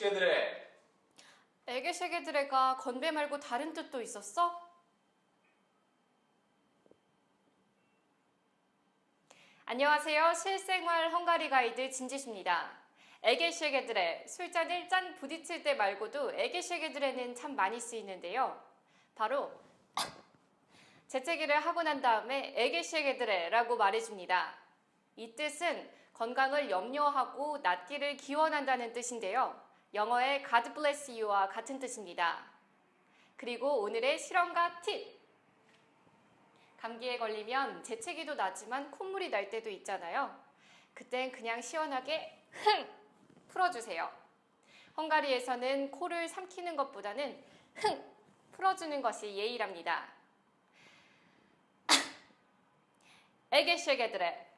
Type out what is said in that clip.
에게시게드레. 에게쉐게드레가 건배 말고 다른 뜻도 있었어? 안녕하세요. 실생활 헝가리 가이드 진지수입니다. 에게쉐게드레, 술잔을 짠 부딪힐 때 말고도 에게쉐게드레는 참 많이 쓰이는데요. 바로 재채기를 하고 난 다음에 에게쉐게드레라고 말해줍니다. 이 뜻은 건강을 염려하고 낫기를 기원한다는 뜻인데요. 영어의 God bless you와 같은 뜻입니다. 그리고 오늘의 실험과 팁! 감기에 걸리면 재채기도 나지만 콧물이 날 때도 있잖아요. 그땐 그냥 시원하게 흥! 풀어주세요. 헝가리에서는 코를 삼키는 것보다는 흥! 풀어주는 것이 예의랍니다. 에게쉐게드레